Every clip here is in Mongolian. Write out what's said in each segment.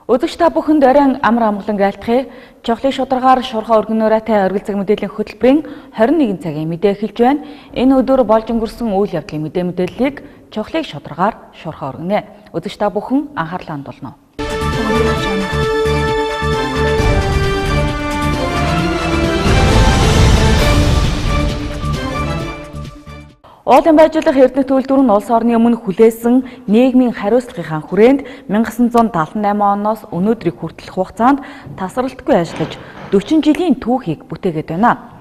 Өдөгч та бүхэнд оройн амар амгалан айлтгая. Чухлын шударгаар шуурхай өргөнөөрэй өргөл цаг мэдээллийн хөтөлбөрийн 21 цагийн мэдээ эхэлж байна. Энэ өдөр болж өнгөрсөн үйл явдлын мэдээллийг чухлын шударгаар шуурхай өргөнэ. Өдөгч та бүхэн анхаарлаа хандуулна. Уулын байжуулах эрдэнэ төлөвлөрөөр нь улс орны өмнө хүлээсэн нийгмийн хариуцлагын хүрээнд 1978 оноос өнөөдрийг хүртэлх хугацаанд тасралтгүй ажиллаж 40 жилийн түүхийг бүтээгээд байна.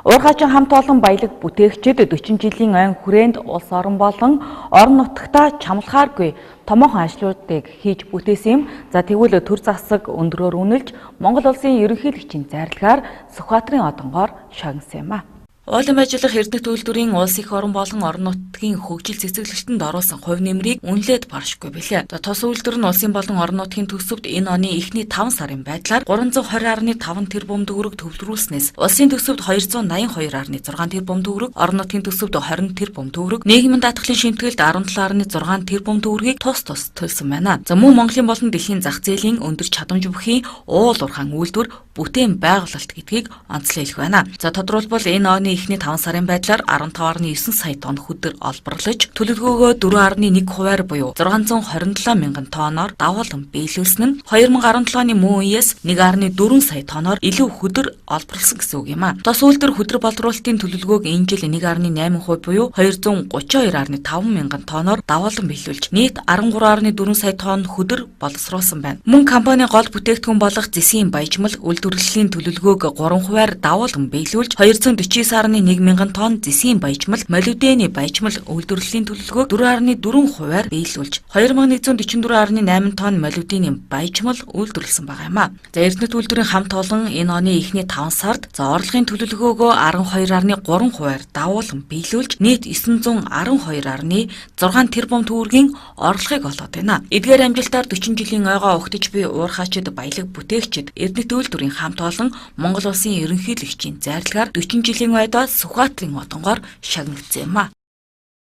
Уурхайчин хамт олон баялаг бүтээгчид 40 жилийн ойн хүрээнд улс орон болон орон нутагтаа чамлахааргүй томоохон ажлуудыг хийж бүтээсэн юм. За тэгвэл төр засаг өндрөөр үнэлж Монгол улсын ерөнхийлөгчийн зайрлагаар Сүхбаатарын одонгоор шагнасан юм а. Уулын байжуулах эрдэнэ төлөвлөрийн улс их орон болон орон нутгийн хөгжил цэцэглэлтэнд оруулсан хувь нэмрийг үнэлээд баршгүй билээ. Тус үйлдвэр нь улсын болон орон нутгийн төсөвт энэ оны эхний 5 сарын байдлаар 320.5 тэрбум төгрөг төвлөрүүлснээс улсын төсөвт 282.6 тэрбум төгрөг, орон нутгийн төсөвт 20 тэрбум төгрөг, нийгмийн даатгалын шимтгэлд 17.6 тэрбум төгрөгийг тус төлсөн байна. За мөн Монголын болон дэлхийн зах зээлийн өндөр чадамж бүхий уул уурхайн үйлдвэр бүтээн байгуулалт гэдгийг онцлог хэлэх байна. За тодорхойлбол энэ оны эхний 5 сарын байдлаар 15.9 сая тонн хөдөр олборлож, төлөвлөгөөгөө 4.1% буюу 627 мянган тонноор давуулан биелүүлсэн нь 2017 оны мөн үеэс 1.4 сая тонноор илүү хөдөр олборлсон гэсэн үг юм а. Тус үйлдвэр хөдөр боловсруулалтын төлөвлөгөөг энэ жил 1.8% буюу 232.5 мянган тонноор давуулан биелүүлж, нийт 13.4 сая тонн хөдөр боловсруулсан байна. Мөн компани гол бүтээгдэхүүн болох зэсийн баяжмал үйлдвэрлэлийн төлөвлөгөөг 3%-аар давуулан биелүүлж, 249.1 мянган тонн зэсийн баяжмал, молибдены баяжмал үйлдвэрлэлийн төлөвлөгөөг 4.4%-аар биелүүлж, 2144.8 тонн молибдены баяжмал үйлдвэрлэсэн байгаа юм а. За эрдэнэт үйлдвэрийн хамт олон энэ оны эхний 5 сард орлогын төлөвлөгөөгөө 12.3%-аар давуулан биелүүлж, нийт 912.6 тэрбум төгрөгийн орлогыг олоод байна. Эдгээр амжилтаар 40 жилийн ойгоо угтаж буй уурхайчид баялаг бүтээгчид эрдэнэт үйлдвэрийн хамт олон Монгол улсын ерөнхийлөгчийн зайрлагаар 40 жилийн ойдоо Сүхбаатарын одонгоор шагнагдсан юм а.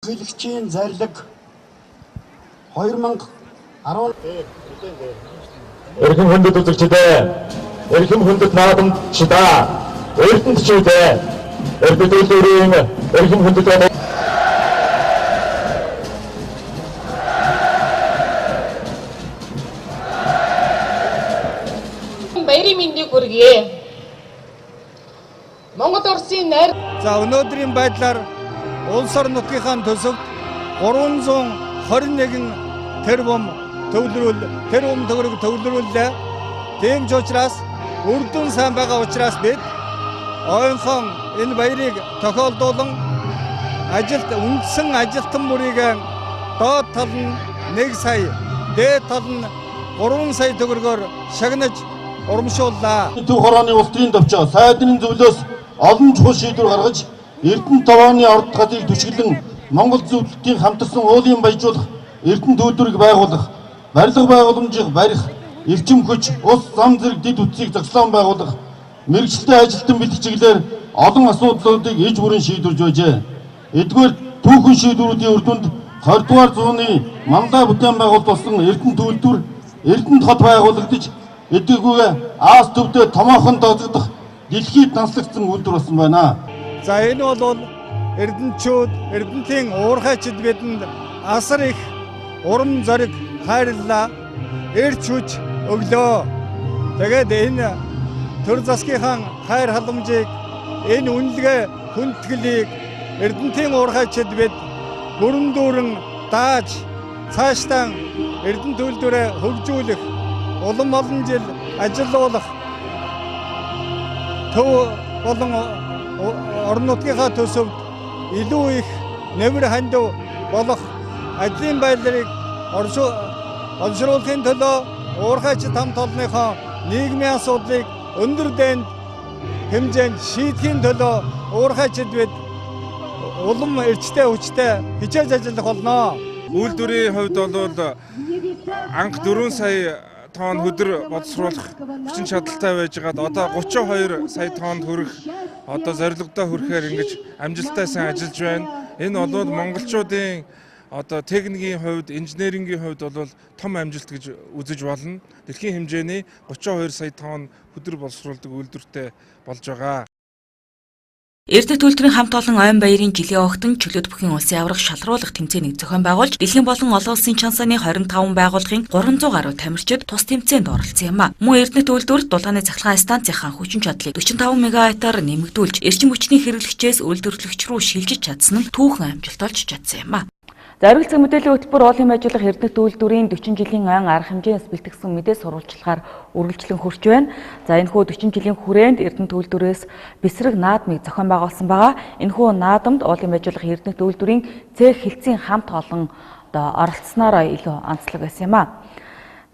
Ерөнхийлөгчийн зайрлаг 2010 Эрхэм хүндэт үзэгчдээ, эрхэм хүндэт наадамчдаа, эрдэнэтчүүдээ, эрдэнэт үйлдвэрийн эрхэм хүндэт баярын мэндийг хүргэе. Монгол Улсын найр. За өнөөдрийн байдлаар улс орон нутгийнхаа төсөвт 321 тэрбум төгрөг төвлөрүүллээ. Тэгж учраас үрдүн сайн байгаа учраас бид ойнхон энэ баярыг тохиолдуулан үндсэн ажилтан бүрийг доод тал нь 1 сая, дээд тал нь 3 сая төгрөгөөр шагнаж урамшууллаа. Төв хорооны улсын төвчөө сайдны зөвлөөс олон чухал шийдвэр гаргаж, Эрдэнэ товооны орд газрыг түшиглэн Монгол зөвлөлтийн хамтарсан уулын баяжуулах эрдэнэ төлөвлөрийг байгуулах, барилга байгууламжийг барих, эрчим хүч, ус зам зэрэг дэд үтсийг зохицлон байгуулах, мэргэжилтэй ажилтан бит чиглэлээр олон асуудлуудыг иж бүрэн шийдвэрж байжээ. Эдгээр түүхэн шийдвэрүүдийн үр дүнд 20 дугаар зууны мандаа бүтээн байгуулалт болсон эрдэнэ төлөвлөр Эрдэнэт хот байгуулагдаж, эдгүүгээ Аз төвдөө томоохон дозогдох дэлхийд данслагдсан үйлдвэр болсон байна. За энэ бол эрдэнэчүүд, эрдэнэтийн уурхайчид бидэнд асар их урам зориг хайрлаа, эрч хүч өглөө. Тэгээд энэ төр засгийнхаа хайр халамжийг, энэ үнэлгээ хүндэтгэлийг эрдэнэтийн уурхайчид бид бүрэн дүүрэн дааж цаашдаа эрдэнэт үйлдвэрээ хөгжүүлэх, улам олон жил ажиллуулах, төв болон орон нутгийнхаа төсөвд илүү их нэмэр хандив болох ажлын байдлыг олшруулахын төлөө уурхайчид хамт олонныхоо нийгмийн асуудлыг өндөр дэнд хэмжээнд шийдэхийн төлөө уурхайчид бид улам эрчтэй хүчтэй хичээж ажиллах болно. Үйлдвэрийн хувьд бол анх 4 сая тонн хөдөр боловсруулах хүчин чадалтай байжгаад одоо 32 сая тонн хүрэх одоо зорилгодоо хүрэхээр ингэж амжилттай сайн ажиллаж байна. Энэ бол монголчуудын одоо техникийн хувьд, инженерингийн хувьд бол том амжилт гэж үзэж болно. Дэлхийн хэмжээний 32 сая тонн хөдөр боловсруулдаг үйлдвэртэй болж байгаа. Эрдэнэ төлөвлөрийн хамт олон ойн баярын жилийн огтон чөлөөт бүхийн улсын аврах шалруулах тэмцээнийг зохион байгуулж, дэлхийн болон олон улсын чансааны 25 байгууллагын 300 гаруй тамирчид тус тэмцээнд оролцсон юм а. Мөн Эрдэнэ төлөвлөрт дулааны цахилгаан станцынхаа хүчин чадлыг 45 мегаваттаар нэмэгдүүлж, эрчим хүчний хэрэглэгчээс үйлдвэрлэгч рүү шилжиж чадсан нь түүхэн амжилт олж чадсан юм а. За Оргил цаг мэдээллийн хөтөлбөр уулын байжуулах Эрдэнэ төлөвлөрийн 40 жилийн ойн арга хэмжээс бэлтгэсэн мэдээ сурвалжлагаар үргэлжлэн хурж байна. За энэхүү 40 жилийн хүрээнд Эрдэнэ төлөвлөрөөс бэсрэг наадмыг зохион байгуулсан байгаа. Энэхүү наадамд уулын байжуулах Эрдэнэ төлөвлөрийн цэг хэлтсийн хамт олон оролцсноор илүү онцлог байсан юм а.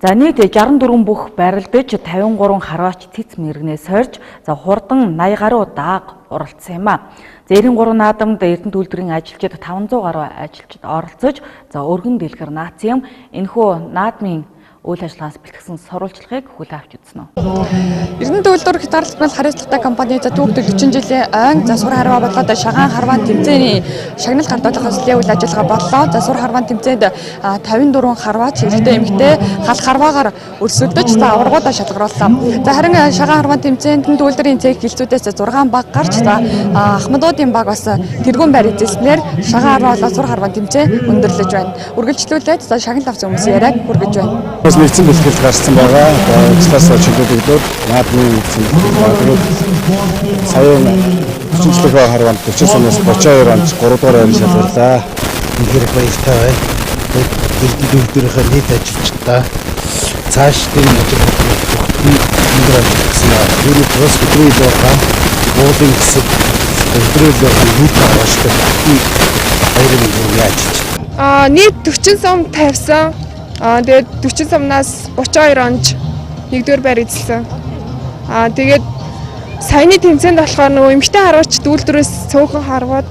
За нийт 64 бүх барилдаж 53 харваач цэц мэрэгнээс сорж, за хурдан 80 гаруй дааг оролцсон юм а. За 93 наадамд Эрдэнэ төлөвлөрийн ажилчид 500 гаруй ажилчид оролцож, за өргөн дэлгэр наацсан юм. Энэхүү наадмын үйл ажиллагаанаас бэлтгэсэн сурвалжлагыг хүлээн авч үзнэ. Эрдэнэ төлөвлөр хязгаарлалт хариуцлагатай компани за түүхтэй 40 жилийн ойн за сур харваа болоод шагаан харваан тэмцээний шагнал гардуулах хөслийн үйл ажиллагаа боллоо. За сур харваан тэмцээнд 54 харваач эрэгтэй эмэгтэй хал харваагаар өрсөлдөж за аваргуудаа шалгарууллаа. За харин шагаан харваан тэмцээнд төлөвлөрийн цэг хилцүүдээс 6 баг гарч за Ахмадуудын баг бас тэргүүн байр эзэслэнээр шагаан харваа болоод сур харваан тэмцээн өндөрлөж байна. Үргэлжлүүлээд за шагнал авсан хүмүүсийн яриаг хүргэж байна. Нэгдсэн бэлтгэл гарсан байгаа. Ажилласаа чөлөөлөгдөд наадмын саяын 40 жилийн харваанд 40 сараас 32 онд 3 дугаар байранд шалгарлаа. Их баяртай байна. Эрдэнэ төлөвлөрийнхөө нийт ажилчдаа цааш тэр ажил өндөр ажилласан юуны бас өдрийн дуугаа уулын хэсэг өдрөөлөө нийт авааштай баярын үргэлж ажиллаж. Нийт 40 сум тавьсан. Тэгээд 40 сумнаас 32 онж 1-р байр эзэлсэн. Тэгээд саяны тэмцээнд болохоор нөгөө эмэгтэй харваач дүүлдвэрээс цөөхөн харваад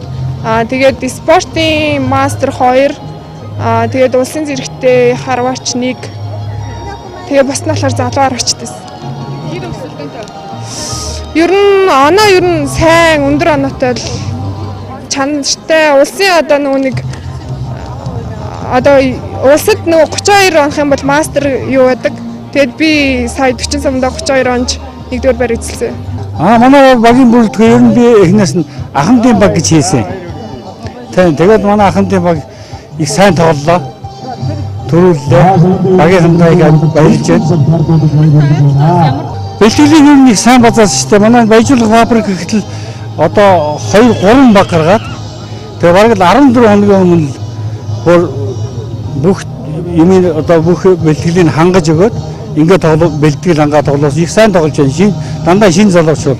тэгээд спортын мастер 2 тэгээд улсын зэрэгтэй харваач 1 тэгээд бас нь болохоор залуу харваачтайс. Ер нь сайн өндөр оноотой л чанартай улсын одоо нөгөө нэг улсад нөгөө 32 онох юм бол мастер юу байдаг. Тэгэд би сая 40 сумдаа 32 онж 1-р байр эзэлсэн. Манай багийн бүрэлдэхүүн ер нь би эхнээс нь ахмадын баг гэж хийсэн. Тэгээд манай ахмадын баг их сайн тоглолоо. Төрүүллээ. Багийнхандаа их баярлж байна. Бэлтгэлийн ер нь их сайн базаас шүү дээ. Манай баяжуулах фабрик гэхтэл одоо 2-3 баг гаргаад тэгээд бараг л 14 хоногийн өмнө бүх юм одоо бүх бэлтгэлийн хангаж өгөөд ингээд бэлтгэл хангаа тоглоос их сайн тоглож байна. Дандаа шинэ залуучууд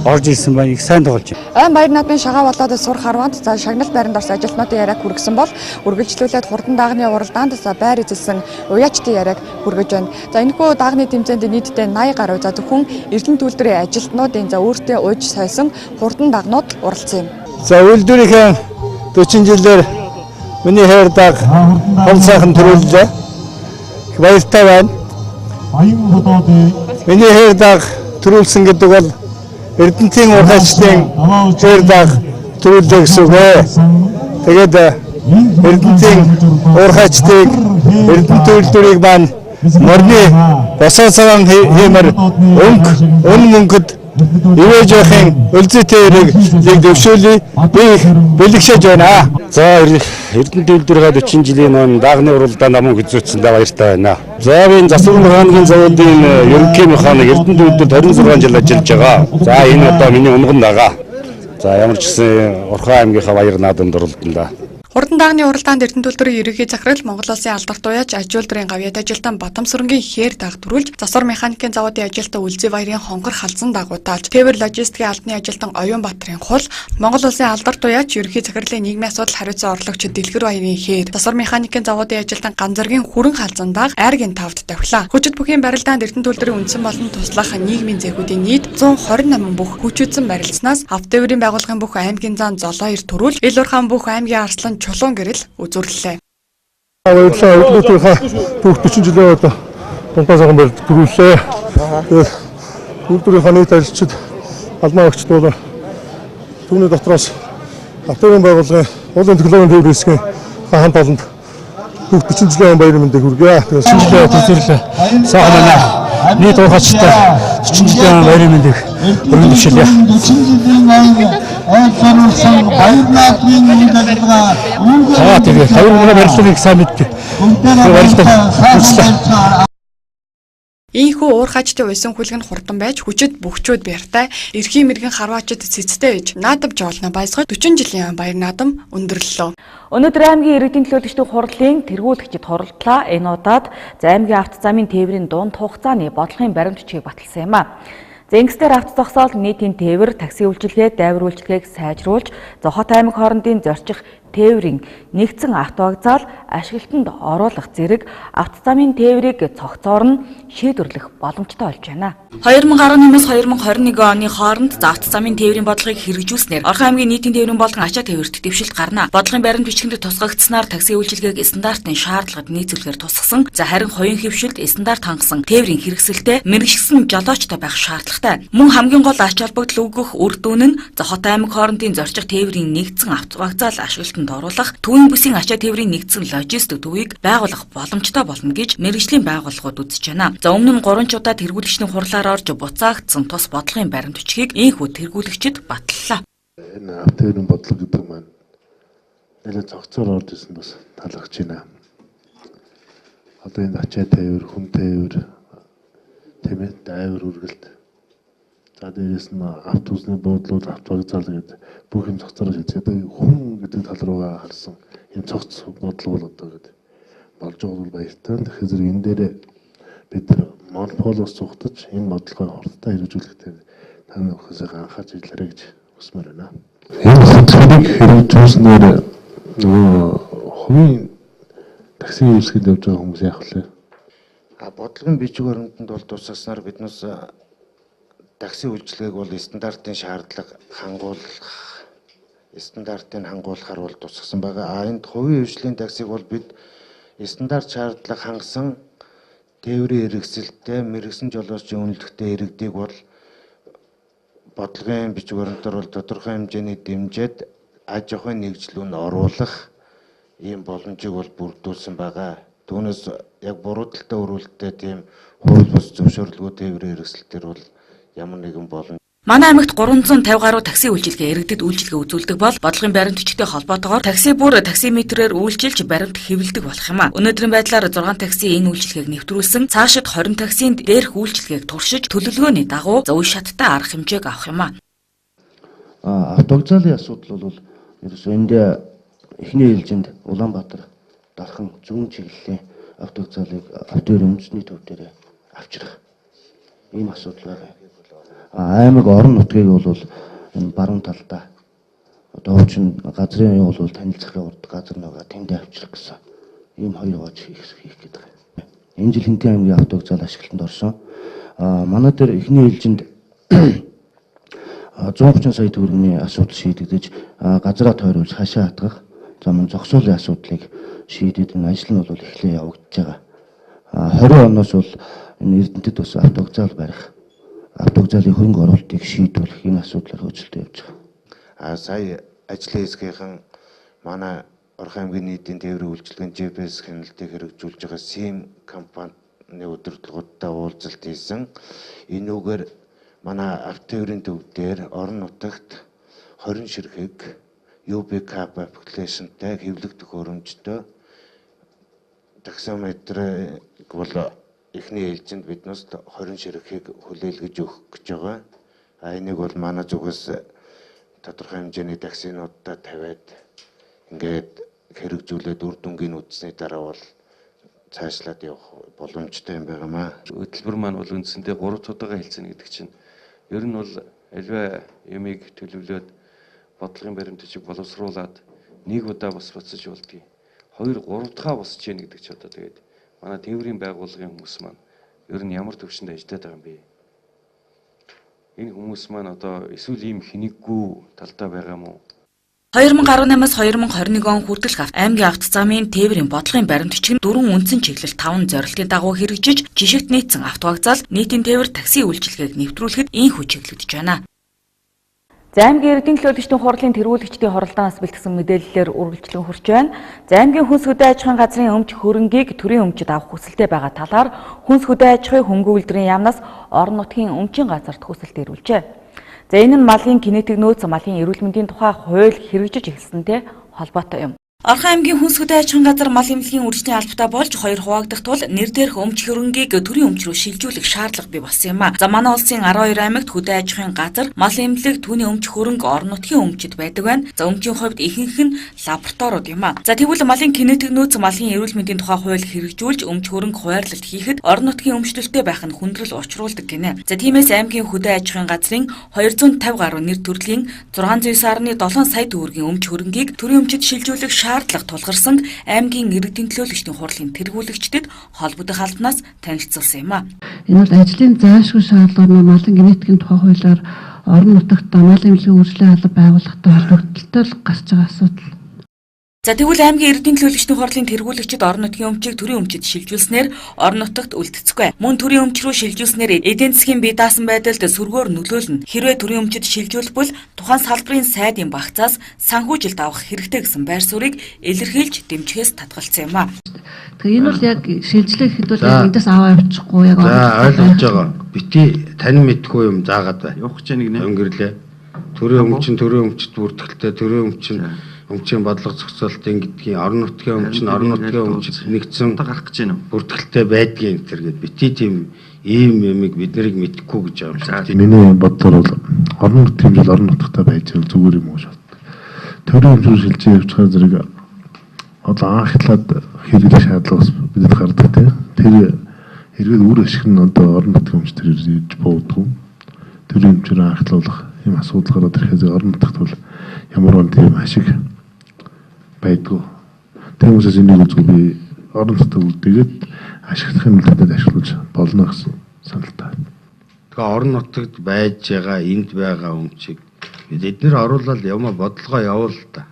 орж ирсэн байна. Их сайн тоглож байна. Ойн баяр наадмын шагаа болоод сур харваанд за шагнал байранд орсон ажилтнуудын яриаг хүргэсэн бол үргэлжлүүлээд хурдан даагны уралдаанд за байр эзэлсэн уяачдын яриаг хүргэж байна. За энэхүү даагны тэмцээнд нийтдээ 80 гаруй за зөвхөн Эрдэнэ төлөвлөрийн ажилтнуудын за өөртөө ууж сойсон хурдан даагнууд оролцсон юм. За үйлдвэрийнхээ 40 жилээр миний хайр даг хол сайхан төрүүллээ. Баяртай байна. Миний хайр даг төрүүлсэн гэдэг бол Эрдэнэтийн ургачдын хайр даг төрүүлээ гэсэн үг ээ. Тэгээд Эрдэнэтийн ургачдыг Эрдэнэ төлөвлөрийг маань морины босоо цагаан хиймэр өн мөнгөд ивэж явахын өлзөтэй хэрэг дэвшүүлээ би бэлэгшээж байна. За Эрдэнэ төлөвлөрийн 40 жилийн даагны уралдаанд намайг үзүүлсэн баяртай байна. За би засвар механикийн заводын ерөнхий механик Эрдэнэ төлөвлөрт 26 жил ажиллаж байгаа. За энэ одоо миний унган дагаа. За ямар ч гэсэн Орхон аймгийнхаа баяр наадамд оролдсон. Хурдан даагны уралдаанд Эрдэнэ төлөвлөрийн ерөнхий захирал Монгол Улсын алдарт уяач ажилтны гавьяд ажилтан Батамсүрэнгийн хээр дааг төрүүлж засвар механикийн заводын ажилтан Үлзий баярын хонгор халзан даагуудaalж Тээвэр логистикийн албаны ажилтан Оюун Баатарын хул Монгол Улсын алдарт уяач ерөнхий захирлын нийгмийн асуудал хариуцсан орлогч Дэлгэр баярын хээр засвар механикийн заводын ажилтан Ганзаргийн хүрэн халзан дааг Айргийн тавд тавилаа. Хүчит бүхийн барилдаанд Эрдэнэ төлөвлөрийн үндсэн болон туслах нийгмийн зэхүүдийн нийт 128 бүх хүчүүдсэн барилдсанаас Автовэрийн байгууллагын бүх аймгийн зан золоо ир төрүүлж Ил урхан бүх аймгийн арслан чулуун гэрэл үзүүллээ. Өөрийнхөө түүх 40 жилийн одоо дунтаа цагаан барилд төрүүллээ. Тэгээд үйлдвэрийн нийт ажилчид алмаа өгчд бол түүний дотроос Автовэрийн байгууллагын уулын технологийн төвийн хэсгийн хамт олонд бүх 40 жилийн баярын мэндийг хүргэе. Тэгээд шинжилгээ төсөөлөл сайхан байна. Нийт уухачтай 40 жилийн баярын мэндийг хүргэн төвшөлье. Тэгээд хоёр мөрө барилгыг сайн мэддэг. Ийхүү уурхачтай уйсан хүлгэн хурдан байж хүчит бөхчүүд бяртай эрхийн мэргэн харваачд цэцтэй ээж наадам жоолно баясгал 40 жилийн баяр наадам өндөрлөлөө. Өнөөдөр аймгийн иргэдийн төлөөлөгчдийн хурлын тэргүүлэгчид хурлдлаа. Энэ удаад аймгийн авто замын тээврийн дунд хугацааны бодлогын баримт бичгийг баталсан юм а. Зэнгистээр авто зогсоол нийтийн тээвэр, такси үйлчилгээ, дайвар үйлчилгээг сайжруулж, Зохот аймаг хоорондын зорчих тээврийн нэгдсэн авто вокзал ашиглалтанд оруулах зэрэг авто замын тээврийг цогцоор нь шийдвэрлэх боломжтой болж байна. 2018-аас 2021 оны хооронд авто замын тээврийн бодлогыг хэрэгжүүлснээр Орхон аймгийн нийтийн тээврийн болгон ачаа тээвэрт дэвшилт гарна. Бодлогын баримт бичгэнд тусгагдсанаар такси үйлчилгээг стандартын шаардлагад нийцүүлэхээр тусгасан. За харин хоёрын хөвшилд стандарт хангасан тээврийн хэрэгсэлтэй мэргэшсэн жолоочтой байх шаардлагатай. Мөн хамгийн гол ач холбогдол өгөх үр дүн нь Зохот аймаг хоорондын зорчих тээврийн нэгдсэн авто вокзал ашиглалтанд оруулах, түүний бүсийн ачаа тээврийн нэгдсэн логистик төвийг байгуулах боломжтой болно гэж мэргэжлийн байгууллагууд үзэж байна. За өмнө нь 3 удаа тэргүүлэгчдийн хурлаар орж буцаагдсан тус бодлогын баримт бичгийг ийхүү тэргүүлэгчид баталлаа. Энэ авто тээврийн бодлого гэдэг маань нэлээд цогцоор орж исэн бас таалагдж байна. Одоо энэ ачаа тээвэр, хүн тээвэр, тэмээ дайвар үргэлт. За дээрээс нь автобусны буудлууд, авто вокзал гэдэг бүх юм цогцоор шийдээд хүн гэдэг тал руугаа харсан юм цогц бодлого бол одоо гэдэг болж байгаа бол баяртай. Тэгэхээр зэрэг энэ дээр бид монополоос зугтаж энэ бодлогоо хурдтай хэрэгжүүлэхдээ таны өхөөсөө анхаарч ийлэрэй гэж хүсмээр байна. Энэ бодлогыг хэрэгжүүлснээр хувийн такси үйлчлэгэнд явж байгаа хүмүүс яах вэ? Бодлогын бичиг баримтанд бол тусгаснаар биднээс такси үйлчилгээг бол стандартын шаардлага хангуулахар бол тусгасан байгаа. Энд хувийн хвшлийн таксиг бол бид стандарт шаардлага хангасан тээврийн хэрэгсэлтэй мэргэсэн жолоочийн үнэлгээтэй иргэдийг бол бодлогын бичиг баримтаар бол тодорхой хэмжээний дэмжиж аж ахуйн нэгжлүүнд оруулах ийм боломжийг бол бүрдүүлсэн байгаа. Түүнээс яг буруу талтай өрүүлэлттэй тийм хууль бус зөвшөөрлөгөө тээврийн хэрэгсэлтэр бол ямар нэгэн боломж. Манай аймагт 350 гаруй такси үйлчилгээ иргэдэд үйлчилгээ үзүүлдэг бол бодлогын баримт бичигтэй холбоотойгоор такси бүр таксиметрээр үйлчилж баримт хэвлэдэг болох юм а. Өнөөдрийн байдлаар 6 такси энэ үйлчилгээг нэвтрүүлсэн. Цаашид 20 таксинд дээрх үйлчилгээг туршиж төлөвлөгөөний дагуу зөв шаттай арга хэмжээг авах юм а. Авто вокзалын асуудал бол ерөөсөө энд эхний ээлжинд Улаанбаатар дархан зүүн чиглэлийн авто вокзалыг автоёрын үндэсний төв дээр авчрах ийм асуудал байна. Аймаг орон нутгийг бол энэ баруун талдаа одоо хуучин газрын юу бол танилцахын урд газар нэгэ тэндээ авчрах гэсэн ийм хоёр гооч хийх гэдэг. Энэ жил Хинтэн аймгийн авто вокзал ашиглалтанд орсон. Манай дээр эхний ээлжинд 130 сая төгрөгийн асуудал шийдэгдэж газраа тойруулж хашаа хатгах замын зогсоолын асуудлыг шийдээд энэ ажил нь бол эхлээ явагдаж байгаа. 20 оноос бол энэ Эрдэнэтэд бас авто вокзал барих, авто вокзалын хөрөнгө оруулалтыг шийдвэрлэх энэ асуудлаар хөөцөлтөй явж байгаа. Сая ажлын хэсгийнхэн манай Орхон аймгийн нийтийн тээврийн үйлчилгээний GPS хяналтыг хэрэгжүүлж байгаа SIM компани удирдлагуудтай уулзалт хийсэн. Энүүгээр манай авто тээврийн төв дээр орон нутагт 20 ширхэг UBK аппликейшнтай хэвлэх төхөөрөмжтэй таксометр бол эхний ээлжинд биднээс 20 ширхгийг хүлээлгэж өгөх гэж байгаа. Энийг бол манай зүгээс тодорхой хэмжээний таксинуудад тавиад ингээд хэрэгжүүлээд үр дүнгийн үзсний дараа бол цаашлаад явах боломжтой юм байнамаа. Хөтөлбөр маань бол үндсэндээ 3 удаагаа хэлсэн гэдэг чинь ер нь бол альва ямиг төлөвлөөд бодлогын баримт бичиг боловсруулад нэг удаа бас буцаж болдгийг 2 3 дахь босч яах гэдэг ч одоо тэгээд манай тээврийн байгууллагын хүмүүс маань ер нь ямар төвшөнд ажиллаад байгаа юм бэ? Энэ хүмүүс маань одоо эсвэл ийм хэнэггүй талдаа байгаа юм уу? 2018-аас 2021 он хүртэлх аймгийн авто замын тээврийн бодлогын баримт бичиг нь 4 үндсэн чиглэл 5 зорилтын дагуу хэрэгжиж, жишгт нийцсэн авто вокзал, нийтийн тээвэр такси үйлчилгээг нэвтрүүлэхэд ийхүү чиглэгдэж байна. За аймгийн эрдэнэ төлөөлөгчдийн хурлын тэргүүлэгчдийн хоролдоноос бэлтгэсэн мэдээллээр үргэлжлэн хүрч байна. За аймгийн хүнс хөдөө аж ахуйн газрын өмч хөрөнгийг төрийн өмчөд авах хүсэлтэй байгаа талаар хүнс хөдөө аж ахуйн хөнгөн үйлдвэрийн яамнаас орон нутгийн өмчийн газарт хүсэлт ирүүлжээ. За энэ нь малын генетик нөөц, малын эрүүл мэндийн тухай хууль хэрэгжиж эхэлсэнтэй холбоотой юм. Орхон аймгийн хүнс хөдөө аж ахуйн газар мал эмнэлгийн үржлийн албатай болж 2 хуваагдах тул нэр дээрх өмч хөрөнгийг төрийн өмч рүү шилжүүлэх шаардлага бий болсон юм а. За манай улсын 12 аймагт хөдөө аж ахуйн газар мал эмнэлэг түүний өмч хөрөнгө орон нутгийн өмчөд байдаг байна. За өмчийн хувьд ихэнх нь лабораториуд юм а. За тэгвэл малын генетик нөөц, малын эрүүл мэндийн тухай хууль хэрэгжүүлж өмч хөрөнгө хуваарлалт хийхэд орон нутгийн өмчлөлттэй байх нь хүндрэл учруулдаг гинэ. За тиймээс аймгийн хөдөө аж ахуйн газрын 250 гаруй нэр төрлийн 609.7 сая төгрөгийн өмч хөрөнгийг төрийн өмчөд шилжүүлэх шаардлага тулгарсан аймгийн эрдэнэ төлөөлөгчдийн хурлын тэргүүлэгчдэд холбогдох албанаас танилцуулсан юм а. Энэ бол ажлын заашгүй шаардлагын малын генетикийн тухай хуулиар орон нутагт мал эмнэлгийн үржлийн алба байгуулахтай холбогдолтой гарч байгаа асуудал. За тэгвэл аймгийн эрдэнэ төлөөлөгчдийн хурлын тэргүүлэгчид орон нутгийн өмчийг төрийн өмчөд шилжүүлснээр орон нутагт үлдэцгүй. Мөн төрийн өмч рүү шилжүүлснээр эдийн засгийн бие даасан байдалд сүргээр нөлөөлнө. Хэрвээ төрийн өмчөд шилжүүлбэл тухайн салбарын сайдын багцаас санхүүжилт авах хэрэгтэй гэсэн байр суурийг илэрхийлж дэмжихээс татгалцсан юм а. Тэгээ энэ бол яг шилжлэх хэд бол эндээс аваа явчихгүй яг ойлгож байгаа. Бити тань мэдгүй юм заагаад бай. Явах гэж нэг нэ. Өнгөрлөө. Төрийн өмчөд бүртгэлтэй төрийн өмчийн бодлого зохицуулалтын гэдгийг орон нутгийн өмчөд нэгдсэн гарах гэж байна. Бүртгэлтэй байдгийн энэ гээд бити тийм ийм юмыг бид нарыг мэдэхгүй гэж байгаа юм шиг. Миний бодлоор бол орон нутгийн хэмжээ орон нутгатаа байж зүгээр юм уу шатдаг. Төрийн өмчөөр шилжиж явж байгаа зэрэг одоо анхлаад хэрэглэх шаардлага бас бидэд гардаг тийм. Тэр эргээд үр ашиг нь одоо орон нутгийн өмчтөр ирж бууддаг. Төрийн өмчөөр анхлуулах ийм асуудал гараад ирэхээс орон нутагт бол ямар нэг тийм ашиг байдгүй. Тэгмээс энийг үзгүй би орон нутгад үлдээгээд ашиглахын нөлөөдөд ашиглаж болно гэсэн саналтай. Тэгээ орон нутагт байж байгаа энд байгаа өмчийг эдгээр оруулаад яваа бодлогоо явуул та.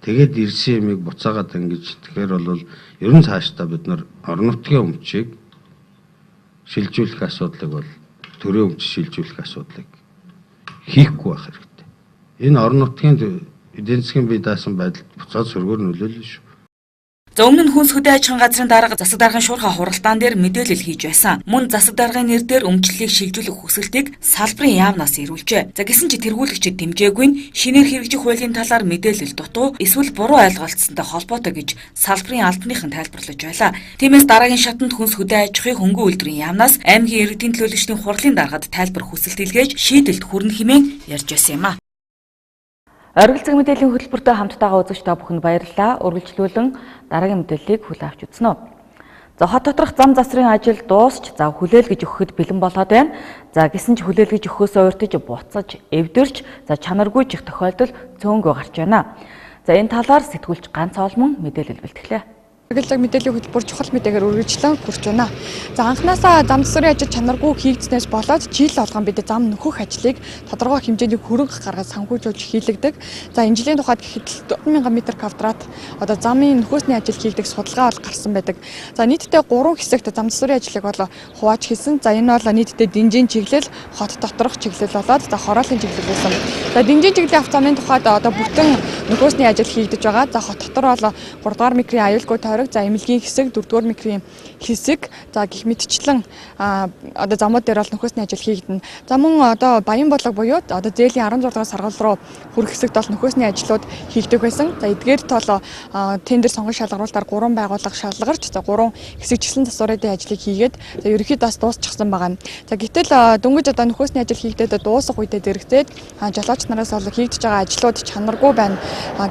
Тэгээд ирсэн юмыг буцаагаад ингэж тэгэхээр бол ерөн цаашдаа бид нар орон нутгийн өмчийг шилжүүлэх асуудлыг бол төрийн өмч шилжүүлэх асуудлыг хийхгүй байх хэрэгтэй. Энэ орон нутгийн эдийн засгийн бие даасан байдалд буцаад сүргээр нөлөөлнө шүү. За өмнө нь хүнс хөдөө аж ахуйн газрын дарга засаг даргын шуурхай хуралдаан дээр мэдээлэл хийж байсан. Мөн засаг даргын нэр дээр өмчлөлийг шилжүүлэх хүсэлтийг салбарын яамнаас ирүүлжээ. За гэсэн чи тэргүүлэгчид дэмжээгүй нь шинээр хэрэгжих хуулийн талаар мэдээлэл дутуу эсвэл буруу ойлголцсонтой холбоотой гэж салбарын албаныхан тайлбарлаж байлаа. Тиймээс дараагийн шатанд хүнс хөдөө аж ахуйн хөнгөн үйлдвэрийн яамнаас аймгийн эрдэнэ төлөөлөгчдийн хурлын даргад тайлбар хүсэлт илгээж шийдэлд хүрнэ хэмээн ярьж байсан юм а. Оргил цаг мэдээллийн хөтөлбөртөө хамттайгаа үзэгч та бүхэнд баярлалаа. Үргэлжлүүлэн дараагийн мэдээллийг хүлээн авч үзнэ. За хот доторх зам засрын ажил дуусч за хүлээлгэж өгөхөд бэлэн болоод байна. За гэсэн ч хүлээлгэж өгөхөөсөө урьдчилж буцаж, эвдэрч за чанаргүй чих тохиолдол цөөнгөө гарч байна. За энэ талаар сэтгүүлч ганц олмон мэдээлэл бэлтгэлээ. Оргил цаг мэдээллийн хөтөлбөр чухал мэдээгээр үргэлжлэн хүрч байна. За анхнаасаа зам засварын ажил чанаргүй хийгдснээс болоод жил болгон бид зам нөхөх ажлыг тодорхой хэмжээний хөрөнгө гаргаж санхүүжүүлж хийлэгдэг. За энэ жилийн тухайд гэхэд 1000 м квадрат одоо замын нөхөөсний ажил хийгдэх судалгаа бол гарсан байдаг. За нийтдээ 3 хэсэгт зам засварын ажлыг бол хувааж хийсэн. За энэ бол нийтдээ дэнжийн чиглэл, хот доторх чиглэл болоод за хорооллын чиглэл байсан. За дэнжийн чиглэлийн автозамын тухайд одоо бүтэн нөхөөсний ажил хийгдэж байгаа. За хот дотор бол 3 дугаар микрийн аюулгүй за эмнэлгийн хэсэг 4-р микрийн хэсэг за гих мэдчлэн одоо замууд дээр бол нөхөөсний ажил хийгдэнэ. За мөн одоо Баян болог буюу одоо зээлийн 16 дугаар саргал руу хүрэх хэсэгт бол нөхөөсний ажлууд хийгдэг байсан. За эдгээрт бол тендер сонгон шалгаруулалтаар 3 байгууллага шалгарч за 3 хэсэгчлэн засварын ажлыг хийгээд за ерөнхийдөө бас дуусчихсан байгаа. За гэтэл дөнгөж одоо нөхөөсний ажил хийгдээд дуусах үедээ зэрэгцээд жолооч нараас бол хийгдэж байгаа ажлууд чанаргүй байна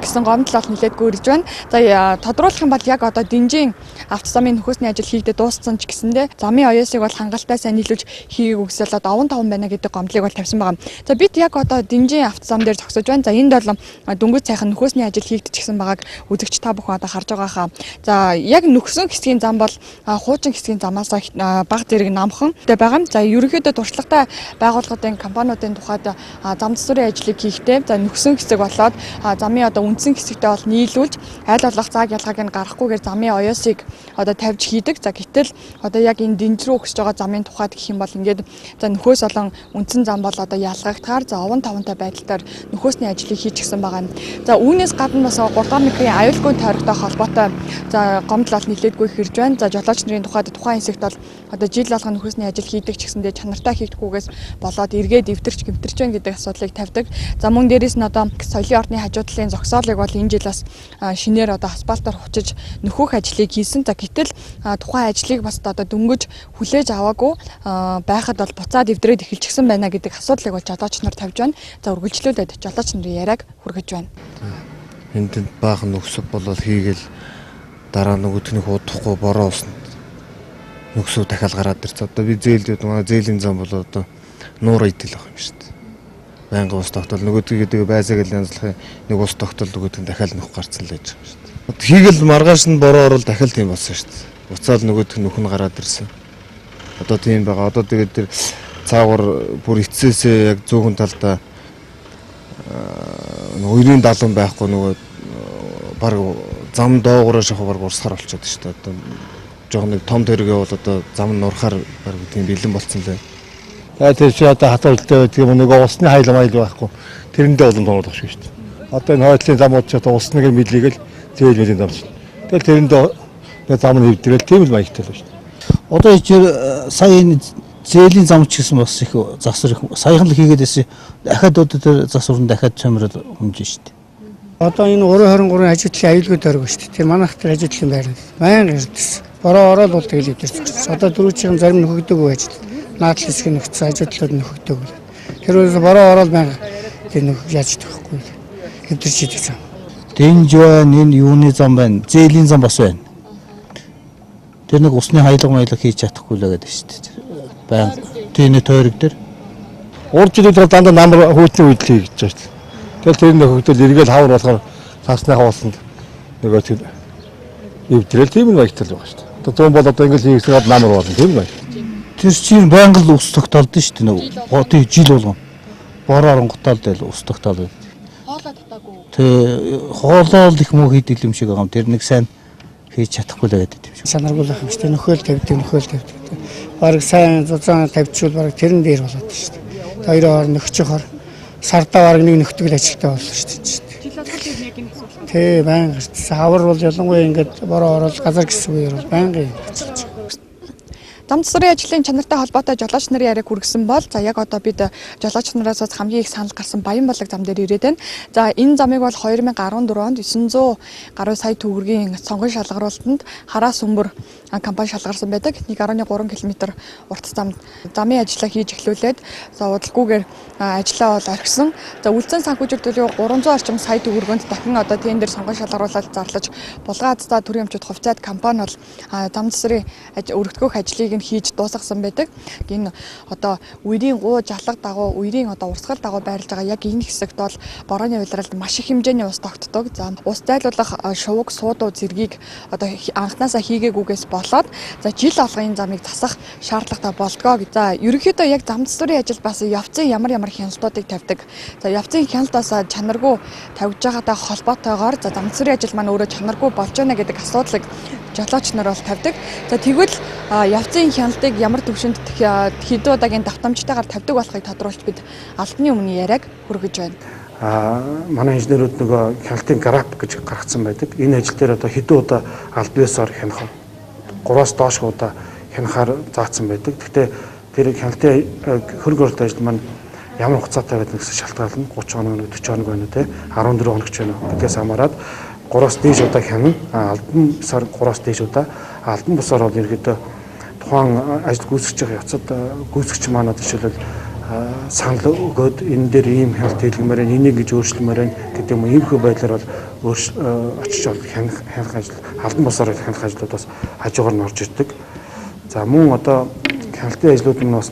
гэсэн гомдол бол нэлээдгүй ирж байна. За тодруулах юм бол яг одоо дэнжийн автозамын нөхөөсний ажил хийгдээд дууссан ч гэсэндээ замын оёосыг бол хангалттай сайн нийлүүлж хийгээг үгсэл одоо овон таван байна гэдэг гомдлыг бол тавьсан байгаа. За бид яг одоо дэнжийн автозам дээр зогсож байна. За энд бол дөнгөж сайхан нөхөөсний ажил хийгдэж гисэн байгааг үзэгч та бүхэн одоо харж байгаа хаа. За яг нөхсөн хэсгийн зам бол хуучин хэсгийн замаас бага зэрэг намхан байгаа. За ерөнхийдөө туршлагатай байгууллагын компаниудын тухайд зам засварын ажлыг хийхдээ за нөхсөн хэсэг болоод замын замын одоо үндсэн хэсэгтээ бол нийлүүлж аль болох зааг ялгааг нь гарахгүйгээр замын оёосыг одоо тавьж хийдэг. За гэтэл одоо яг энэ дэнж рүү өгсөж байгаа замын тухайд гэх юм бол ингээд за нөхөөс олон үндсэн зам бол одоо ялгагдахаар за овон тавантай байдлаар нөхөөсний ажлыг хийчихсэн байгаа юм. За үүнээс гадна бас 3 дахь мэдрийн аюулгүй тойрогтой холбоотой за гомдол бол нэлээдгүй хэрж байна. За жолооч нарын тухайд тухайн хэсэгт бол одоо жил алга нөхөөсний ажил хийдэг ч гэсэндээ чанартай хийдэггүйгээс болоод эргээд эвтэрч гэмтэрч байна гэдэг асуудлыг тавьдаг. За мөн дээрээс нь одоо соёлын ордны хажуу талын зогсоолыг бол энэ жил бас шинээр одоо асфальтаар хучиж нөхөх ажлыг хийсэн. За гэтэл тухайн ажлыг бас одоо дөнгөж хүлээж аваагүй байхад бол буцаад эвдрээд эхэлчихсэн байна гэдэг асуудлыг бол жолооч нар тавьж байна. За үргэлжлүүлээд жолооч нарын яриаг хүргэж байна. Энд баахан нөхсөв болол хийгээл дараа нөгөөдхний хуудахгүй бороо усанд нөхсөв дахиад гараад ирц. Одоо би зээлдүүд манай зээлийн зам бол одоо нуур идэл байх юм шүү дээ. Байнга ус тогтвол нөгөөдгийг байсаг л янзлахын нэг ус тогтвол нөгөөдг нь дахиад нөх гарцсан л байж байгаа шүү дээ. Хийгээл маргааш нь бороо орол дахиад тийм болсон шүү дээ. Буцаал нөгөөдг нөх нь гараад ирсэн. Одоо тийм байгаа. Одоо тэгээд тэр цаагаар бүр эцээсээ яг зүүн талдаа уурын далан байхгүй нөгөө баг зам доогоороо шахаар урсгар болчиход шүү дээ. Одоо жоохон нэг том тэргээ бол одоо зам нь урахаар баг тийм бэлэн болцсон лээ. Тэр чи одоо хатуултай байдаг юм нэг усны хайл байхгүй. Тэрэндээ олон тооруулах шүү дээ. Одоо энэ хойдлын замууд ч одоо усныг мэдлийг л зээл мэлийн зам шүү. Тэгэл тэрэндээ зам нь хэвдэрэл тийм л маягтай л шүү дээ. Одоо ичээр сая энэ зээлийн зам ч гэсэн бас их засвар их саяхан л хийгээд байсан. Дахиад одоо тэр засвар нь дахиад цомрол хөнж шүү дээ. Одоо энэ 323 ажидлын аюулгүй тойрог шүү дээ. Тэр манайх тэр ажидлын байр. Баян ирдээс. Бороо ороод бол тэгэл өвдөрч. Одоо дөрөвчийн зарим нөхөгдөөгүй ажил. Наадлын хэсэг нөхцөл ажидлууд нөхөгдөөгүй. Тэр үеэс бороо ороод байга тэр нөх яаж тахгүй. Өвдөрч идэг зам. Дэнж байна, энэ юуны зам байна, зээлийн зам бас байна. Тэр нэг усны хаялга маялга хийж чадахгүй л байгаа шүү дээ. Баян тэний тойрог дээр урд жилээр дандаа намар хүйтний үйлдэл хийж байгаа шүү дээ. Тэгэл тэр нөхөдөл эргээл хавар болохоор цаасны хаваасанд нөгөө тэр эвдрэл тийм л маягтай л байгаа шүү дээ. Одоо зүүн бол одоо ингээл хийгсгээд намар болно тийм л маягтай. Тэр чинь байнга л ус тогтоолдсон шүү дээ. Нөгөө тийм жил болгон бороо оронготоол del ус тогтоол. Хоолоо татаагүй. Тэ хоолоо л их муу хийдэг юм шиг байгаа юм. Тэр нэг сайн хийж чадахгүй л байдаг юм шиг. Санаргүй л юм шүү дээ. Нөхөөл тавьдаг. Бараг сайн зузаан тавьчихвал бараг тэрэн дээр болоод шүү дээ. Хоёроо хор нөхчихөр сардаа бараг нэг нөхдөг ажилтаа болно шүү дээ. Жил алга тийм яг энэ асуудал. Тэ баян гарцсан. Хавар бол ялангуяа ингээд бороо орол газар гисэх үеэр бол байнгын ажиллаж байгаа. Зам засварын ажлын чанартай холбоотой жолооч нарын яриаг хүргэсэн бол за яг одоо бид жолооч нараас хамгийн их санал гарсан Баян балаг зам дээр ирээд байна. За энэ замыг бол 2014 онд 900 гаруй сая төгрөгийн сонгон шалгаруулалтанд хараас өмөр компани шалгарсан байдаг. 1.3 км урт замын ажиллаа хийж эхлүүлээд за удалгүйгээр ажиллаа бол орхисон. За үлдсэн санхүүжилт төлөв 300 орчим сая төгрөгөнд дахин одоо тендер сонгон шалгаруулалт зарлаж булгаацтай төрийн өмчөд хувьцаат компани бол зам засварын өргөдгөх ажлыг хийж дуусгасан байдаг. Энэ одоо үерийн гуу жалга дагуу үерийн одоо урсгал дагуу байрлаж байгаа яг энэ хэсэгт бол борооны улиралд маш их хэмжээний ус тогтдог. За ус зайлуулах шувууг суудуу зэргийг одоо анханасаа хийгээгүйгээс болоод за жил алгын замыг засах шаардлагатай болдгоо. За ерөнхийдөө яг зам засварын ажил бас явцын ямар хяналтуудыг тавьдаг. За явцын хяналтаас чанаргүй тавьж байгаатай холбоотойгоор за зам засварын ажил маань өөрөө чанаргүй болж байна гэдэг асуудлыг жолооч нар бол тавьдаг. За тэгвэл явцын хяналтыг ямар төвшөнд хэдэн удаагийн давтамжтайгаар тавьдаг болохыг тодруулж бид албаны өмнө яриаг хүргэж байна. Манай инженерүүд нөгөө хяналтын график гэж гаргацсан байдаг. Энэ ажил дээр одоо хэдэн удаа аль биесээр хянах вэ? 3-аас доош удаа хянахаар заасан байдаг. Гэхдээ тэр хяналтын хөрөнгө оруулалт ажил маань ямар хугацаатай байдаг гэсэн шалтгаална. 30 хоног, 40 хоног байна те 14 хоног ч байна. Гэдгээс хамаарат 3-аас дээш удаа хянана. Албан бусаар 3-аас дээш удаа. Албан бусаар бол ерөөдөө тухайн ажил гүйцэтгэж байгаа явцад гүйцэгч маань жишээлбэл санал өгөөд энэ дээр ийм хяналт хийлгэмээр энийг гэж өөрчлөмөр гэдэг юм иймэрхүү байдлаар бол очиж хянах ажил албан бусаар хянах ажлууд бас хажуугаар нь орж ирдэг. За мөн одоо хяналтын ажлууд нь бас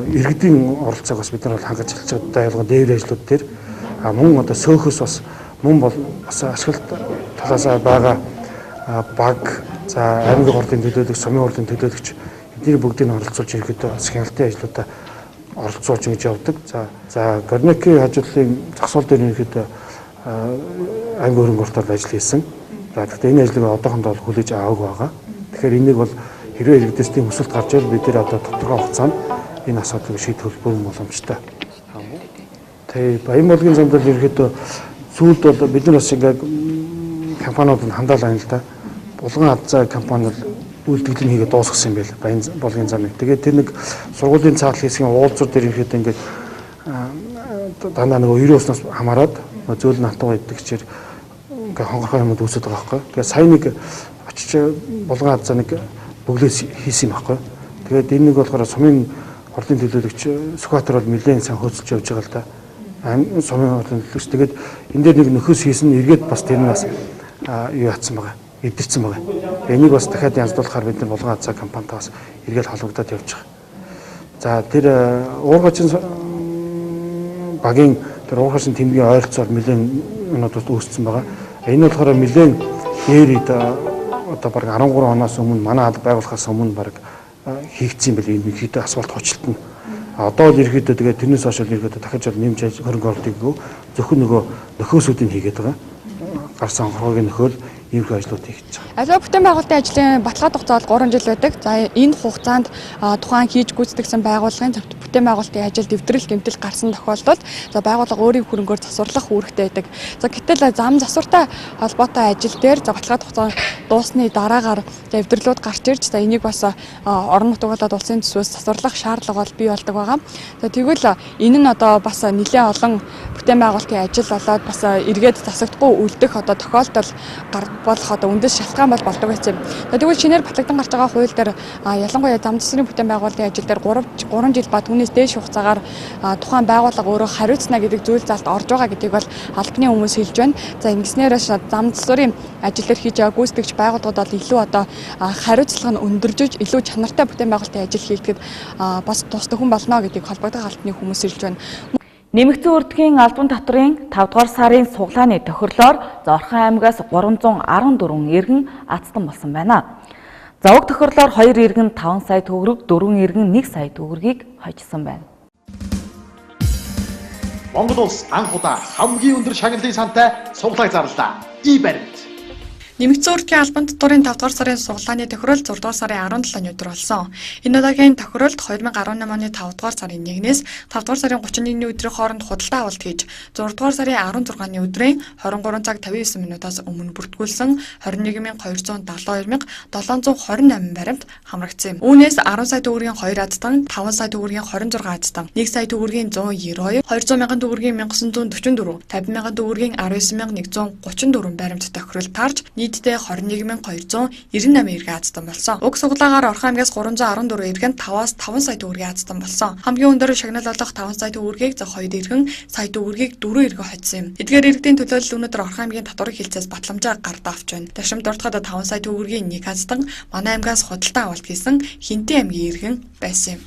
иргэдийн оролцоог бас бид нар хангаж эхэлж байгаа дайлгын дээвэр ажлууд дээр мөн одоо сөөхөс бас мөн бол бас ашиглалт талаас байгаа баг за аймгийн хурлын төлөөлөгч, сумын хурлын төлөөлөгч эдгээр бүгдийг оролцуулж ирэхэд бас хяналтын ажлуудаа оролцуулж ингэж явдаг. За Горникийн хажуудлын зах сурал дээр ерөнхийдөө анги хөрөнгө оруулалт ажил хийсэн. За гэхдээ энэ ажлыг одоохондоо хүлээж аваагүй байгаа. Тэгэхээр энийг бол хэрвээ иргэдэстийн хүсэлт гарч ирвэл бид нэр одоо тодорхой хугацаанд энэ асуудлыг шийдэх боломжтой. Тэгээ баян болгоны замд л ерөнхийдөө сүүлд бол бид нар бас ингээд компаниудад хандаал байна л да. Булган хадзаа компани үйлдвэрлэл хийгээд дуусгасан юм байл баян болгоны замыг. Тэгээд тэр нэг сургуулийн цаал хийсгийн уулзуур дээр ерөнхийдөө ингээд дандаа нэг өрөөснөөс хамаарад зөөлөн хатуу идэгчээр ингээд хонгорхой юмуд үүсэж байгаа байхгүй. Тэгээд сая нэг очиж булган хадзаа нэг бүглээс хийсэн юм байхгүй. Тэгээд энэ нэг болохоор сумын орлын төлөөлөгч Сүхбаатар бол нэлээд сайн хөөцөлж явж байгаа л да. Сумын орлын төлөөлөгч. Тэгээд энэ дээр нэг нөхөс хийсэн эргээд бас тэр нь бас юу яатсан байгаа. Эдэрсэн байгаа. Энийг бас дахиад янзлуулахаар бид нар булган хадзаа компанитаас эргээд холбогдоод явж байгаа. За тэр уургачин багийн тэр уургачин тэмдгийн ойролцоор нэлээд өнөөдөр үүссэн байгаа. Энэ болохоор нэлээд дээр одоо баг 13 оноос өмнө манай алба байгуулахаас өмнө баг хийгдсэн байл энэ ихэд асфальт хочлолт нь. Одоо л ерөөдөө тэгээд тэрнээс хойш ерөөдөө дахиж бол нэмж хөрөнгө оруулалтыг зөвхөн нөгөө нөхөөсүүдийг хийгээд байгаа. Гарсан хорогийн нөхөөл иймэрхүү ажлууд хийж байгаа. Аливаа бүтээн байгуулалтын ажлын баталгаа хугацаа бол 3 жил байдаг. За энэ хугацаанд тухайн хийж гүйцэтгэсэн байгууллагын бүтээн байгуулалтын ажил дэвтрэл гэмтэл гарсан тохиолдолд за байгууллага өөрийн хөрөнгөөр засварлах үүрэгтэй байдаг. За гэтэл зам засвартай холбоотой ажил дээр за баталгаа хугацаа дуусны дараагаар дэвтрэлүүд гарч ирж за энийг бас орон нутаг болоод улсын төсвөөс засварлах шаардлага бол бий болдог байгаа. За тэгвэл энэ нь одоо бас нэлээд олон бүтээн байгуулалтын ажил болоод бас эргээд засагдахгүй үлдэх одоо тохиолдол болох одоо үндэс шалтгаан бол болдог байсан юм. Тэгвэл шинээр батлагдсан гарч байгаа хууль дээр ялангуяа зам засварын бүтээн байгуулалтын ажил дээр 3 жил ба түүнээс дээш хугацаагаар тухайн байгууллага өөрөө хариуцна гэдэг зүйл залт орж байгаа гэдгийг бол албаны хүмүүс хэлж байна. За ингэснээр зам засварын ажил дээр хийж байгаа гүйцэтгэгч байгууллагууд бол илүү одоо хариуцлага нь өндөржиж илүү чанартай бүтээн байгуулалтын ажил хийлгэхэд бас тус төхөн болно гэдгийг холбогдох албаны хүмүүс хэлж байна. Нэмэгдсэн үрдгийн албан татврын 5 дугаар сарын суглааны тохирлоор Орхон аймгаас 314 иргэн ацтан болсон байна. За уг тохирлоор 2 иргэн 5 сая төгрөг, 4 иргэн 1 сая төгрөгийг хожсон байна. Монгол улс анх удаа хамгийн өндөр шагналын сантай суглааг зарлаа. И баримт. Нэмэгдсэн үрдгийн албан татврын 5 дугаар сарын суглааны тохирол 6 дугаар сарын 17-ны өдөр болсон. Энэ удаагийн тохиролд 2018 оны 5 дугаар сарын 1-ээс 5 дугаар сарын 31-ний өдрийн хооронд худалдаа авалт хийж 6 дугаар сарын 16-ны өдрийн 23 цаг 59 минутаас өмнө бүртгүүлсэн 21,272,728 баримт хамрагдсан юм. Үүнээс 10 сая төгрөгийн 2 ацтан, 5 сая төгрөгийн 26 ацтан, 1 сая төгрөгийн 192, 200 мянган төгрөгийн 1944, 50 мянган төгрөгийн 19,134 баримт тохирол таарч нийтдээ 21,298 иргэн ацтан болсон. Уг суглаагаар Орхон аймгаас 314 иргэн 5-аас 5 сая төгрөгийн ацтан болсон. Хамгийн өндөр шагнал болох 5 сая төгрөгийг за 2 иргэн, сая төгрөгийг 4 иргэн хоцсон юм. Эдгээр иргэдийн төлөөлөл өнөөдөр Орхон аймгийн татврын хилцээс батламжаа гардаа авч байна. Дашрамд дуртахад 5 сая төгрөгийн 1 ацтан манай аймгаас худалдаа авалт хийсэн Хинтэн аймгийн иргэн байсан юм.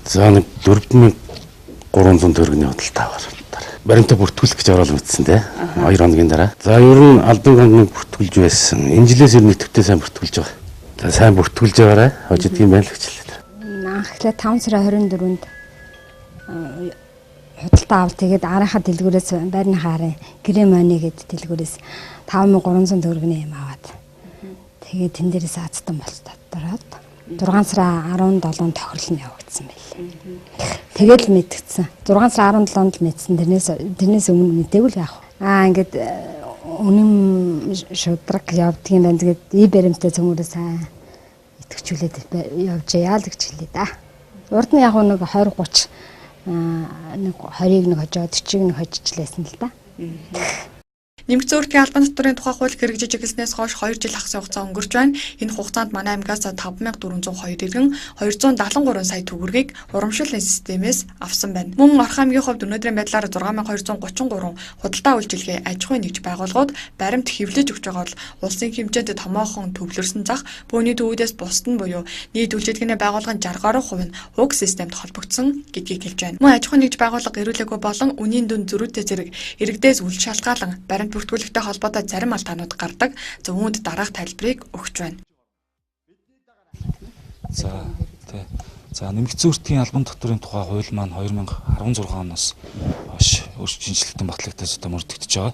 За нэг 4,300 төгрөгийн худалдаа аваад баримтаа бүртгүүлэх гэж орол мэдсэн те 2 хоногийн дараа. За ер нь албан компаниг бүртгүүлж байсан. Энэ жилээс ер нь идэвхтэй сайн бүртгүүлж байгаа. За сайн бүртгүүлж байгаарай. Хожидг юм байна л гэж хэлээ. Анхлаа 5 сарын 24-нд худалдаа авалт тэгээд арийнхаа дэлгүүрээс байрныхаа арын грэм-аны гэд дэлгүүрээс 5,300 төгрөгийн юм аваад тэгээд тэн дээрээс азтан болц татвараад 6 сарын 17-нд тохирол нь явагдсан байл. Тэгэл мэдгдсэн. 6 сарын 17-нд л мэдсэн. Тэрнээс өмнө мэдээгүй л яах вэ? Ингээд үнэм шудраг явдаг юм байна. Тэгээд и баримттай цөмөрөө сайн итгэжүүлээд явж яа л гэж хэлээ да. Урд нь яг нэг 20 30 нэг 20-ыг нэг хожоод 40-ыг нэг хожижлээсэн л да. Нэмэгдсэн үрдгийн албан татврын тухай хууль хэрэгжиж эхэлснээс хойш 2 жил хагас хугацаа өнгөрч байна. Энэ хугацаанд манай аймгаас 5,402 иргэн 273 сая төгрөгийг урамшууллын системээс авсан байна. Мөн Орхон аймгийн хувьд өнөөдрийн байдлаар 6,233 худалдаа үйлчилгээ аж ахуйн нэгж байгууллагууд баримт хэвлэж өгч байгаа бол улсын хэмжээнд томоохон төвлөрсөн зах бөөний төвүүдээс бусд нь буюу нийт үйлчилгээний байгууллагын 60% нь уг системд холбогдсон гэдгийг хэлж байна. Мөн аж ахуйн нэгж байгууллага эрүүлээгүй болон үнийн дүн зөрүүтэй зэрэг иргэдээс үл шалтгаалan баримт бүртгүүлэгтэй холбоотой зарим алдаанууд гардаг. За үүнд дараах тайлбарыг өгч байна. За нэмэгдсэн үртгийн албан татврын тухай хууль маань 2016 оноос хойш шинжилэлтэн батлагдаж одоо мөрдөгдөж байгаа.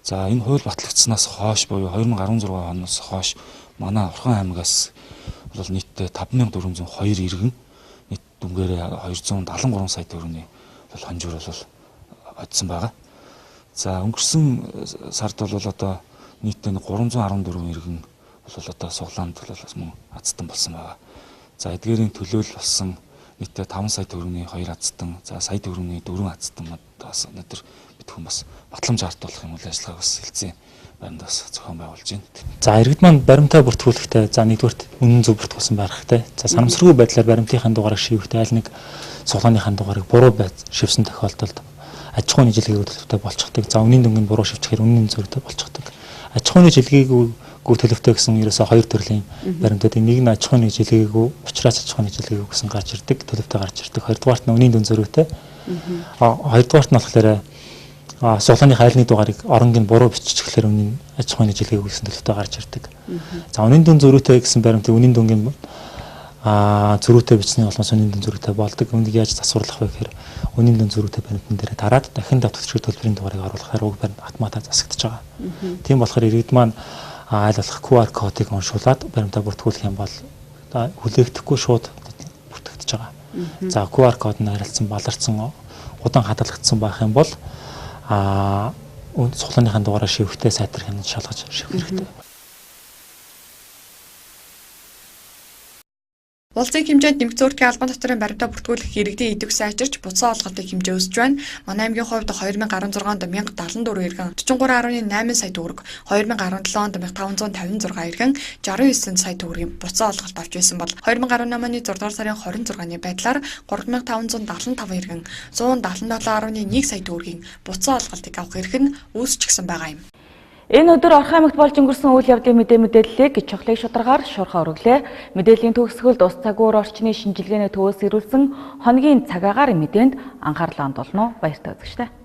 За энэ хууль батлагдсанаас хойш буюу 2016 оноос хойш манай Орхон аймагаас бол нийтдээ 5402 иргэн нийт дүнгээрээ 273 сая төгрөгийн бол хонжуур бол одсон байгаа. За өнгөрсөн сард бол одоо нийтдээ 314 иргэн бол одоо суглаанд бол мөн азтан болсон байгаа. За эдгээрийн төлөөлөл болсон нийтдээ 5 сая төгрөгийн 2 азтан, за сая төгрөгийн 4 азтан бас өнөөдөр бидхэн бас батламж артуулах юм үйл ажиллагааг бас хэлцээ байранд бас зохион байгуулж байна. За иргэд маань баримтаа бүртгүүлэхдээ за нэгдүгürt үнэн зөв бүртгүүлсэн байх хэрэгтэй. За санамсаргүй байдлаар баримтынхаа дугаарыг шивэхдээ аль нэг цуглааныхаа дугаарыг буруу шивсэн тохиолдолд аж ахуйн жилгээг төлөвтэй болчихдог. За үнийн дүнгийн буруу шивчихээр үнийн зөвлөлтөд болчихдог. Аж ахуйн жилгээг төлөвтэй гэсэн ерөөсөө хоёр төрлийн баримтуудын нэг нь аж ахуйн жилгээгүй учраас аж ахуйн жилгээгүй гэсэн гарч ирдэг, төлөвтэй гарч ирдэг. Хоёрдугаарт нь үнийн дүн зөрүүтэй. Хоёрдугаарт нь болохоор суглааных айлны дугаарыг оронгийн буруу биччихлээр үнийн аж ахуйн жилгээгүй гэсэн төлөвтэй гарч ирдэг. За үнийн дүн зөрүүтэй гэсэн баримтыг үнийн дүнгийн зөрүүтэй бичсний улмаас үнийн дүн зөрүүтэй болдог. Үүнийг яаж засварлах вэ гэхээр үнийн дүн зөрүүтэй баримтан дээр дараад дахин давтагчид төлбөрийн дугаарыг оруулахаар уг баримт автоматар засагдчихж байгаа. Тийм болохоор иргэд маань аль болох QR кодыг уншуулад баримтаа бүртгүүлэх юм бол хүлээгдэхгүй шууд бүртгэж байгаа. За QR код нь харилцсан баларцсан удаан хадгалагдсан байх юм бол суглааныхаа дугаараа шивэхдээ сайтар хянаж шалгаж шивэх хэрэгтэй. Улсын хэмжээнд нэмэгдсэн үртгийн албан татврын баримтаа бүртгүүлэх иргэдийн идэвх сайжирч буцаа олголтын хэмжээ өсөж байна. Манай аймгийн хувьд 2016 онд 1074 иргэн 43.8 сая төгрөг, 2017 онд 1556 иргэн 69 сая төгрөгийн буцаа олголт авч байсан бол 2018 оны 6 дугаар сарын 26-ны байдлаар 3575 иргэн 177.1 сая төгрөгийн буцаа олголтыг авах эрх нь үүсчихсэн байгаа юм. Энэ өдөр Орхон аймагт болж өнгөрсөн үйл явдлын мэдээллийг чухлыг шударгаар шуурхаа өргөлээ. Мэдээллийн төгсгөлд ус цагуур орчны шинжилгээний төвөөс ирүүлсэн хоногийн цагаагаар мэдээнд анхаарлаа хандуулно. Баяртай үзэгчтэй.